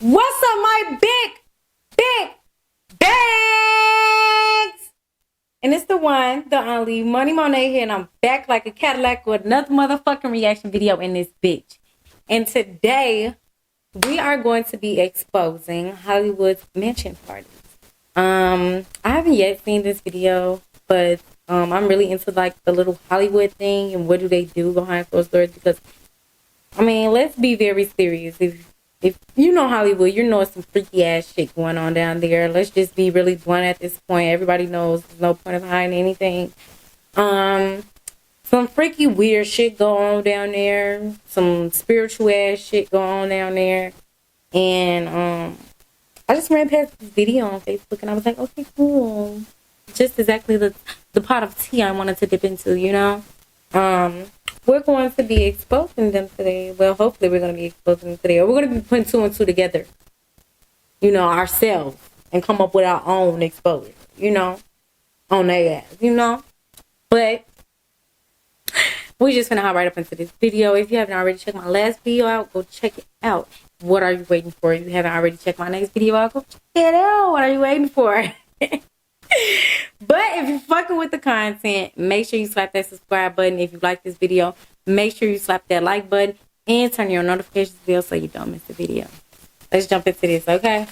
What's up, my big bags? And it's the one, the only Money Monet here, and I'm back like a Cadillac with another motherfucking reaction video in this bitch. And today, we are going to be exposing Hollywood's mansion parties. I haven't yet seen this video, but I'm really into like the little Hollywood thing and what do they do behind closed doors because I mean, let's be very serious. If you know Hollywood, you know some freaky ass shit going on down there. Let's just be really blunt at this point. Everybody knows there's no point of hiding anything. Um, some freaky weird shit go on down there. Some spiritual ass shit go on down there. And I just ran past this video on Facebook and I was like, okay, cool. Just exactly the pot of tea I wanted to dip into, you know? Um, we're going to be exposing them today. Well, hopefully we're going to be exposing them today. Or we're going to be putting two and two together, you know, ourselves. And come up with our own exposure, you know, on their ass, you know. But we're just going to hop right up into this video. If you haven't already checked my last video out, go check it out. What are you waiting for? If you haven't already checked my next video out, go check it out. What are you waiting for? But if you're fucking with the content, make sure you slap that subscribe button. If you like this video, make sure you slap that like button and turn your notifications bell so you don't miss the video. Let's jump into this, okay?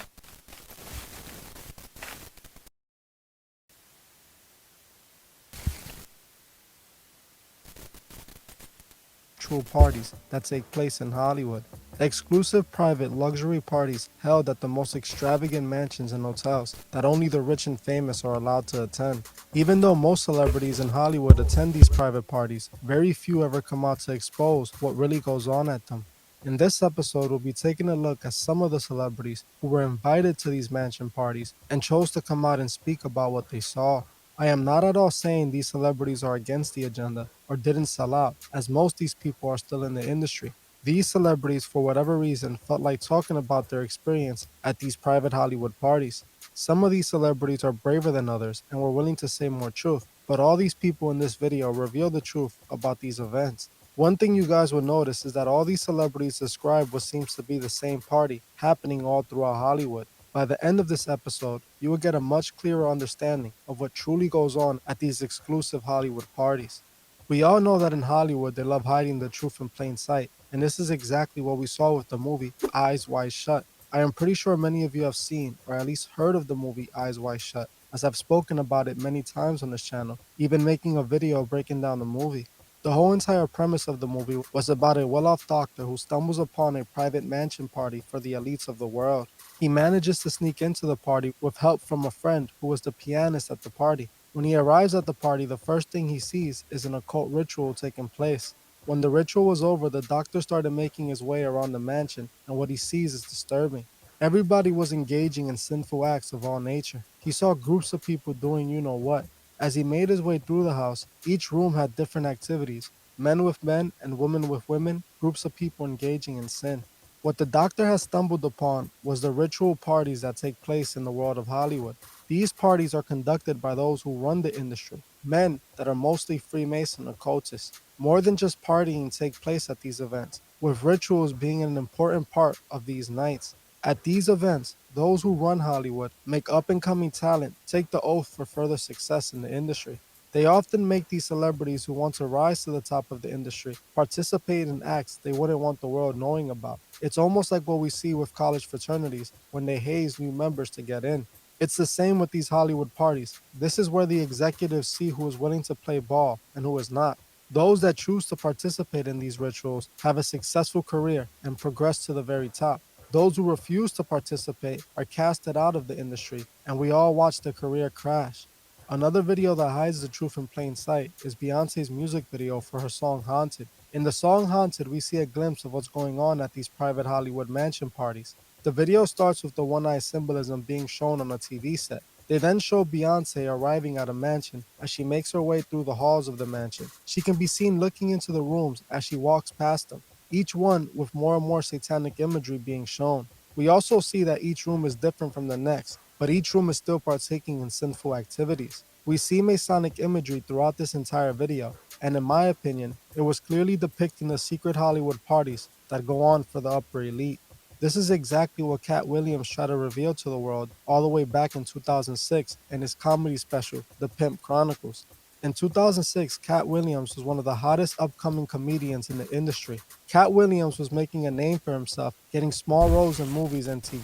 Parties that take place in Hollywood. Exclusive private luxury parties held at the most extravagant mansions and hotels that only the rich and famous are allowed to attend. Even though most celebrities in Hollywood attend these private parties, very few ever come out to expose what really goes on at them. In this episode, we'll be taking a look at some of the celebrities who were invited to these mansion parties and chose to come out and speak about what they saw. I am not at all saying these celebrities are against the agenda or didn't sell out, as most of these people are still in the industry. These celebrities, for whatever reason, felt like talking about their experience at these private Hollywood parties. Some of these celebrities are braver than others and were willing to say more truth, but all these people in this video reveal the truth about these events. One thing you guys will notice is that all these celebrities describe what seems to be the same party happening all throughout Hollywood. By the end of this episode, you will get a much clearer understanding of what truly goes on at these exclusive Hollywood parties. We all know that in Hollywood they love hiding the truth in plain sight, and this is exactly what we saw with the movie Eyes Wide Shut. I am pretty sure many of you have seen or at least heard of the movie Eyes Wide Shut, as I've spoken about it many times on this channel, even making a video breaking down the movie. The whole entire premise of the movie was about a well-off doctor who stumbles upon a private mansion party for the elites of the world. He manages to sneak into the party with help from a friend who was the pianist at the party. When he arrives at the party, the first thing he sees is an occult ritual taking place. When the ritual was over, the doctor started making his way around the mansion, and what he sees is disturbing. Everybody was engaging in sinful acts of all nature. He saw groups of people doing you know what. As he made his way through the house, each room had different activities: men with men and women with women, groups of people engaging in sin. What the doctor had stumbled upon was the ritual parties that take place in the world of Hollywood. These parties are conducted by those who run the industry, men that are mostly Freemason occultists. More than just partying take place at these events, with rituals being an important part of these nights. At these events, those who run Hollywood make up-and-coming talent take the oath for further success in the industry. They often make these celebrities who want to rise to the top of the industry participate in acts they wouldn't want the world knowing about. It's almost like what we see with college fraternities when they haze new members to get in. It's the same with these Hollywood parties. This is where the executives see who is willing to play ball and who is not. Those that choose to participate in these rituals have a successful career and progress to the very top. Those who refuse to participate are casted out of the industry, and we all watch their career crash. Another video that hides the truth in plain sight is Beyoncé's music video for her song Haunted. In the song Haunted, we see a glimpse of what's going on at these private Hollywood mansion parties. The video starts with the one-eye symbolism being shown on a TV set. They then show Beyoncé arriving at a mansion as she makes her way through the halls of the mansion. She can be seen looking into the rooms as she walks past them, each one with more and more satanic imagery being shown. We also see that each room is different from the next, but each room is still partaking in sinful activities. We see Masonic imagery throughout this entire video, and in my opinion, it was clearly depicting the secret Hollywood parties that go on for the upper elite. This is exactly what Katt Williams tried to reveal to the world all the way back in 2006 in his comedy special, The Pimp Chronicles. In 2006, Katt Williams was one of the hottest upcoming comedians in the industry. Katt Williams was making a name for himself, getting small roles in movies and TV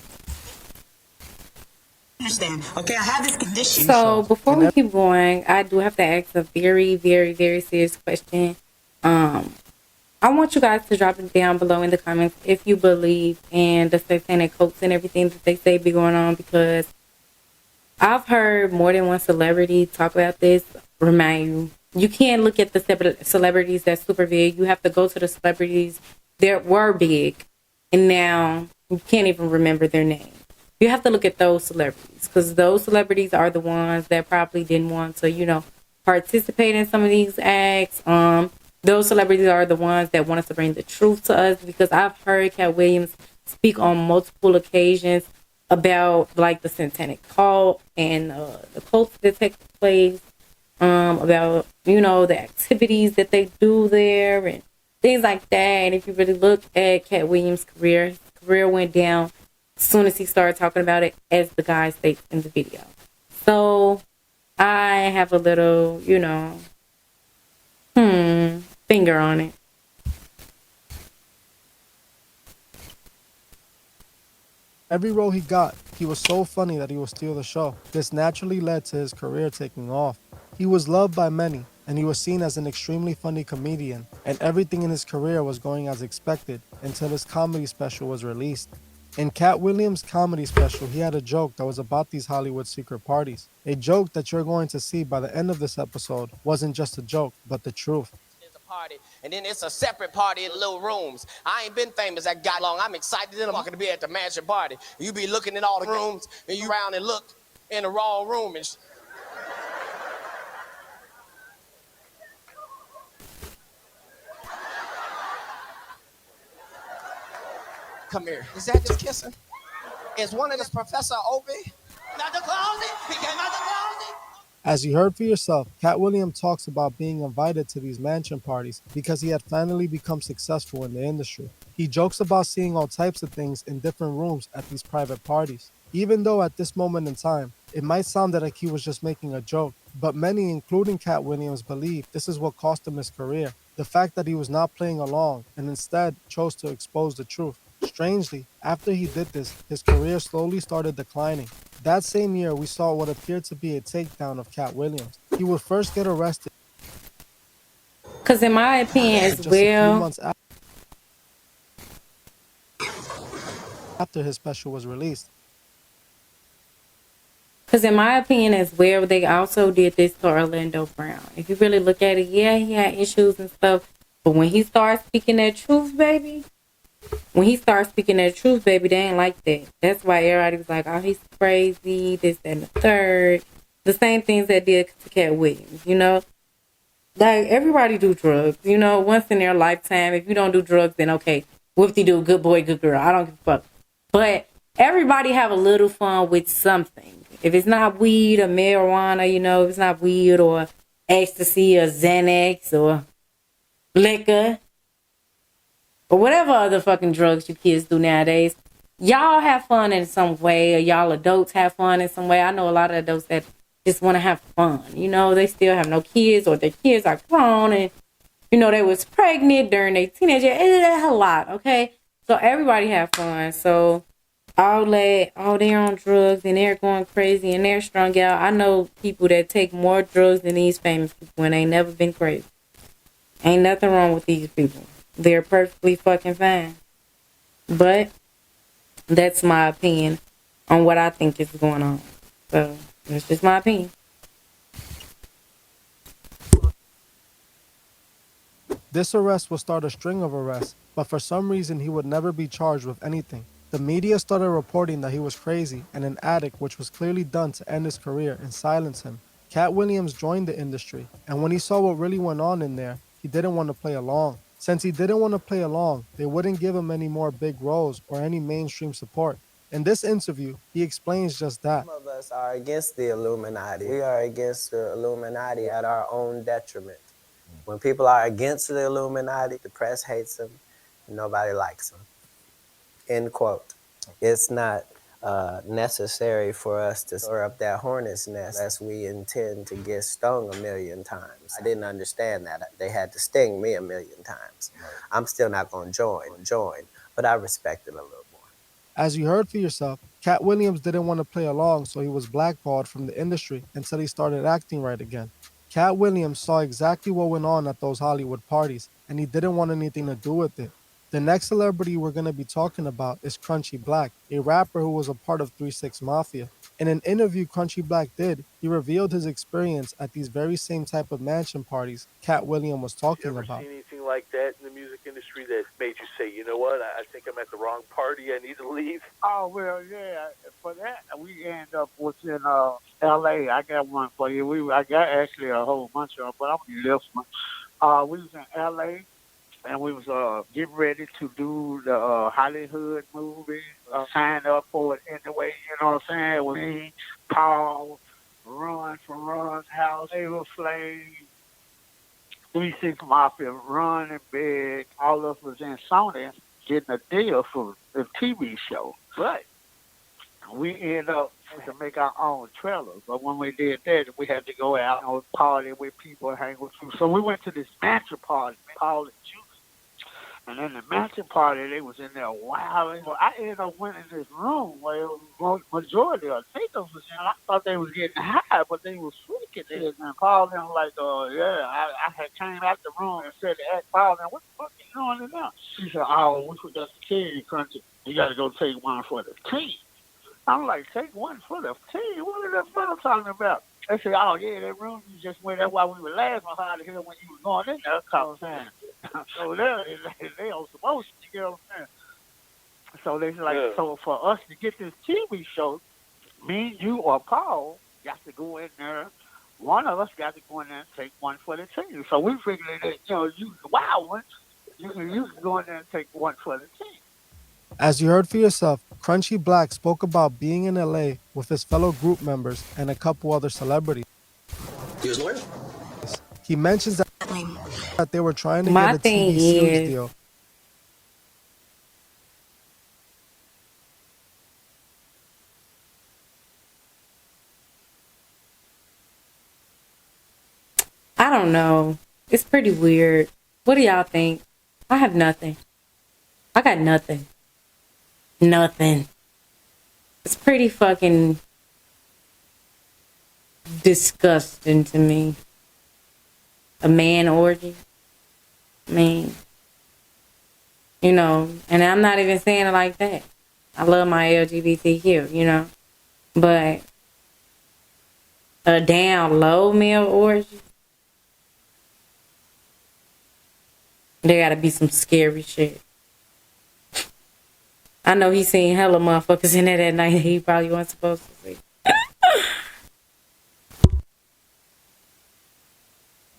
Understand? Okay, I have this condition. So shows. before And we keep going, I do have to ask a very, very, very serious question. I want you guys to drop it down below in the comments if you believe in the satanic cults and everything that they say be going on, because I've heard more than one celebrity talk about this. Remind you, you can't look at the celebrities that's super big. You have to go to the celebrities that were big, and now you can't even remember their name. You have to look at those celebrities, because those celebrities are the ones that probably didn't want to, participate in some of these acts. Those celebrities are the ones that want us to bring the truth to us, because I've heard Katt Williams speak on multiple occasions about like the satanic cult and the cults that take place, about the activities that they do there and things like that. And if you really look at Katt Williams' career, his career went down as soon as he started talking about it, as the guy states in the video. So I have a little, finger on it. every role he got, he was so funny that he would steal the show. This naturally led to his career taking off. He was loved by many, and he was seen as an extremely funny comedian, and everything in his career was going as expected until his comedy special was released. In Katt Williams' comedy special, he had a joke that was about these Hollywood secret parties. A joke that you're going to see by the end of this episode wasn't just a joke, but the truth. There's a party, and then it's a separate party in little rooms. I ain't been famous that got long. I'm excited that I'm going to be at the mansion party. You be looking at all the rooms, and you around and look in the wrong room and come here. Is that just kissing? Is one of this Professor Opie? Not the closet. He came out the closet. As you heard for yourself, Katt Williams talks about being invited to these mansion parties because he had finally become successful in the industry. He jokes about seeing all types of things in different rooms at these private parties. Even though at this moment in time, it might sound like he was just making a joke, but many, including Katt Williams, believe this is what cost him his career. The fact that he was not playing along and instead chose to expose the truth. Strangely, after he did this, his career slowly started declining. That same year, we saw what appeared to be a takedown of Katt Williams. He would first get arrested Because in my opinion as just a few well, months after his special was released. they also did this to Orlando Brown. If you really look at it, yeah, he had issues and stuff. But when he started speaking that truth, baby, they ain't like that. That's why everybody was like, oh, he's crazy, this, that, and the third. The same things that did to Katt Williams, Like, everybody do drugs, once in their lifetime. If you don't do drugs, then okay, whoop-de-doo, good boy, good girl. I don't give a fuck. But everybody have a little fun with something. If it's not weed or marijuana, if it's not weed or ecstasy or Xanax or liquor or whatever other fucking drugs you kids do nowadays, y'all have fun in some way, or y'all adults have fun in some way. I know a lot of adults that just want to have fun. They still have no kids, or their kids are grown, and they was pregnant during their teenager. It's a lot, okay? So everybody have fun. So they're on drugs and they're going crazy and they're strung out. I know people that take more drugs than these famous people and ain't never been crazy. Ain't nothing wrong with these people. They're perfectly fucking fine. But that's my opinion on what I think is going on. So that's just my opinion. This arrest will start a string of arrests, but for some reason he would never be charged with anything. The media started reporting that he was crazy and an addict, which was clearly done to end his career and silence him. Katt Williams joined the industry, and when he saw what really went on in there, he didn't want to play along. Since he didn't want to play along, they wouldn't give him any more big roles or any mainstream support. In this interview, he explains just that. Some of us are against the Illuminati. We are against the Illuminati at our own detriment. When people are against the Illuminati, the press hates them, and nobody likes them. end quote. It's not necessary for us to stir up that hornet's nest unless we intend to get stung a million times. I didn't understand that. They had to sting me a million times. I'm still not going to join, but I respect it a little more. As you heard for yourself, Cat Williams didn't want to play along, so he was blackballed from the industry until he started acting right again. Cat Williams saw exactly what went on at those Hollywood parties, and he didn't want anything to do with it. The next celebrity we're going to be talking about is Crunchy Black, a rapper who was a part of 3 6 Mafia. In an interview Crunchy Black did, he revealed his experience at these very same type of mansion parties Cat Williams was talking You ever about. seen anything like that in the music industry that made you say, you know what, I think I'm at the wrong party, I need to leave? Oh, well, yeah. For that, we end up within L.A. I got one for you. I got actually a whole bunch of them, but I'm going to list one. We was in L.A., and we was getting ready to do the Hollywood movie. Signed up for it anyway, you know what I'm saying? With me, Paul, Ron from Ron's house, Ava Flame, 3 6 Mafia, Ron and Big. All of us was in Sony getting a deal for the TV show. But we ended up to make our own trailers. But when we did that, we had to go out and party with people, hang with people. So we went to this mansion party, Paul and Juice. And in the mansion party, they was in there wilding. Well, I ended up went in this room where the majority of niggas was in. I thought they was getting high, but they was freaking there. And Paul them like, yeah, I had came out the room and said to ask Paul them, what the fuck you doing in there? She said, oh, we forgot to tell you, Crunchy. You got to go take one for the team. I'm like, take one for the team? What is that fellow talking about? They said, oh, yeah, that room you just went. That's why we were laughing hard to hear when you was going in there. Cause so they on some motion, you know what I'm saying? So they like, yeah. So for us to get this TV show, me, you, or Paul got to go in there. One of us got to go in there and take one for the team. So we figured that, you the wild ones, you can go in there and take one for the team. As you heard for yourself, Crunchy Black spoke about being in LA with his fellow group members and a couple other celebrities. He was loyal. He mentions that they were trying to My get a TV series deal. I don't know. It's pretty weird. What do y'all think? I have nothing. I got nothing. Nothing. It's pretty fucking disgusting to me. A man orgy. I mean, and I'm not even saying it like that. I love my LGBTQ, but a down low male orgy. There gotta be some scary shit. I know he seen hella motherfuckers in there that night he probably wasn't supposed to see.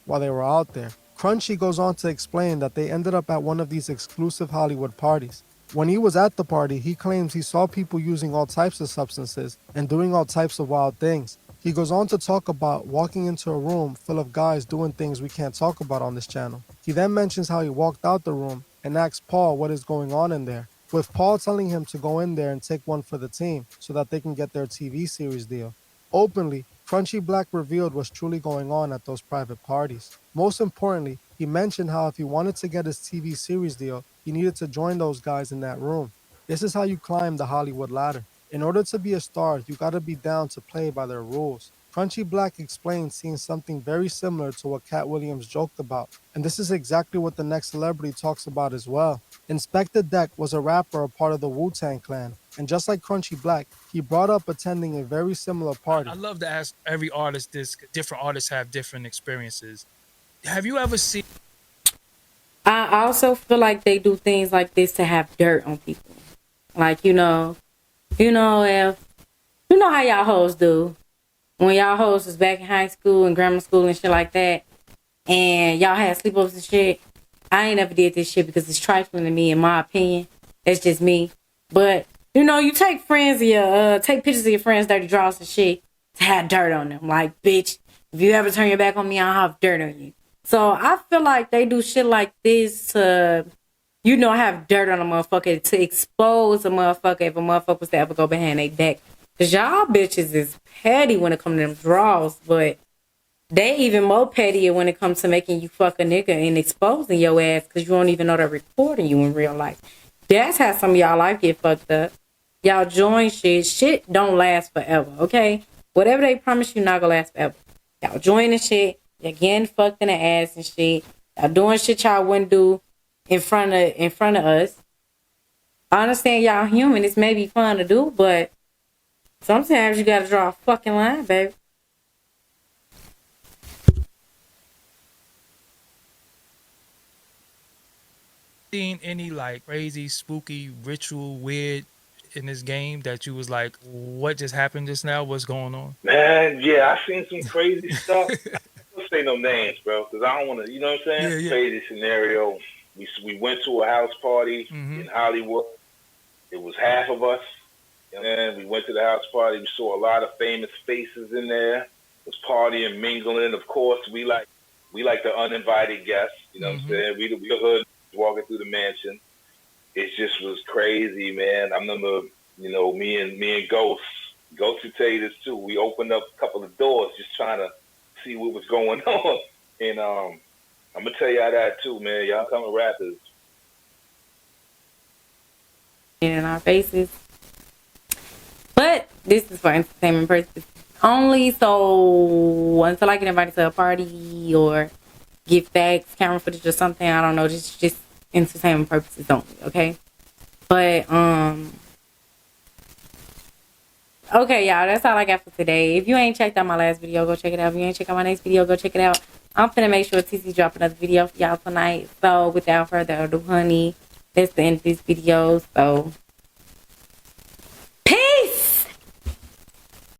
While they were out there, Crunchy goes on to explain that they ended up at one of these exclusive Hollywood parties. When he was at the party, he claims he saw people using all types of substances and doing all types of wild things. He goes on to talk about walking into a room full of guys doing things we can't talk about on this channel. He then mentions how he walked out the room and asked Paul what is going on in there, with Paul telling him to go in there and take one for the team so that they can get their TV series deal. Openly, Crunchy Black revealed what's truly going on at those private parties. Most importantly, he mentioned how if he wanted to get his TV series deal, he needed to join those guys in that room. This is how you climb the Hollywood ladder. In order to be a star, you gotta be down to play by their rules. Crunchy Black explained seeing something very similar to what Cat Williams joked about, and this is exactly what the next celebrity talks about as well. Inspector Deck was a rapper, a part of the Wu-Tang Clan, and just like Crunchy Black, he brought up attending a very similar party. I love to ask every artist this. Different artists have different experiences. Have you ever seen? I also feel like they do things like this to have dirt on people. Like, if how y'all hoes do. When y'all hoes was back in high school and grammar school and shit like that, and y'all had sleepovers and shit, I ain't never did this shit because it's trifling to me, in my opinion. That's just me. But, you take take pictures of your friends' dirty drawers and shit to have dirt on them. Like, bitch, if you ever turn your back on me, I'll have dirt on you. So I feel like they do shit like this to You know, have dirt on a motherfucker to expose a motherfucker if a motherfucker was to ever go behind their back. Cause y'all bitches is petty when it comes to them draws, but they even more pettier when it comes to making you fuck a nigga and exposing your ass because you don't even know they're recording you in real life. That's how some of y'all life get fucked up. Y'all join shit. Shit don't last forever, okay? Whatever they promise you not gonna last forever. Y'all joining shit. Y'all getting fucked in the ass and shit. Y'all doing shit y'all wouldn't do in front of us. I understand y'all human. It's maybe fun to do, but sometimes you gotta draw a fucking line, baby. Seen any like crazy, spooky, ritual, weird in this game that you was like, what just happened just now? What's going on? Man, yeah, I seen some crazy stuff. Don't say no names, bro, because I don't want to. You know what I'm saying? Yeah, yeah. Crazy scenario. We went to a house party in Hollywood. It was half of us, and we went to the house party. We saw a lot of famous faces in there. Was partying, mingling. Of course, we like the uninvited guests. You know what I'm saying? We the hood walking through the mansion. It just was crazy, man. I remember, you know, me and Ghost would tell you this too. We opened up a couple of doors just trying to see what was going on. And I'm gonna tell y'all that too, man. Y'all coming rappers. In our faces. But this is for entertainment purposes only. So until I get invited to a party or get facts, camera footage or something, I don't know, just entertainment purposes only, okay? But okay, y'all, that's all I got for today. If you ain't checked out my last video, go check it out. If you ain't checked out my next video, go check it out. I'm finna make sure TC drop another video for y'all tonight. So without further ado, honey, that's the end of this video. So